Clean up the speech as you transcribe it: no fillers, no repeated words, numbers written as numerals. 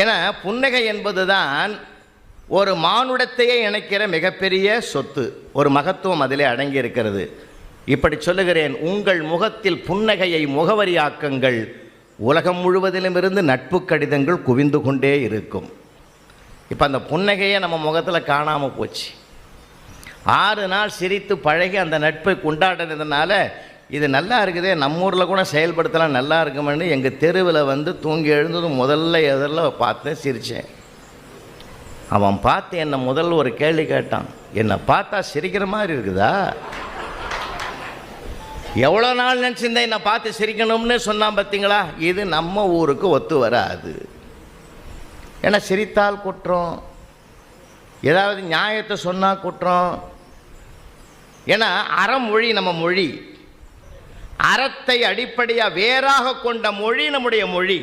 ஏன்னா புன்னகை என்பதுதான் ஒரு மானுடத்தையே இணைக்கிற மிகப்பெரிய சொத்து, ஒரு மகத்துவம் அதிலே அடங்கி இருக்கிறது. இப்படி சொல்லுகிறேன், உங்கள் முகத்தில் புன்னகையை முகவரியாக்குங்கள். உலகம் முழுவதிலும் இருந்து நட்பு கடிதங்கள் குவிந்து கொண்டே இருக்கும். இப்போ அந்த புன்னகையை நம்ம முகத்தில் காணாமல் போச்சு. 6 நாள் சிரித்து பழகி அந்த நட்பை கொண்டாடினதுனால இது நல்லா இருக்குதே, நம்ம ஊரில் கூட செயல்படுத்தலாம், நல்லா இருக்குமென்னு எங்கள் தெருவில் வந்து தூங்கி எழுந்ததும் முதல்ல எதிரில் பார்த்தேன், சிரித்தேன். அவன் பார்த்து என்னை முதல்ல ஒரு கேள்வி கேட்டான், என்னை பார்த்தா சிரிக்கிற மாதிரி இருக்குதா? எவ்வளோ நாள் நினச்சிருந்தேன் என்னை பார்த்து சிரிக்கணும்னு சொன்னான். பார்த்தீங்களா, இது நம்ம ஊருக்கு ஒத்து வராது. ஏன்னா சிரித்தால் குற்றம், ஏதாவது நியாயத்தை சொன்னால் குற்றம். ஏன்னா அறமொழி நம்ம மொழி, அறத்தை அடிப்படையாக வேறாக கொண்ட மொழி நம்முடைய மொழி.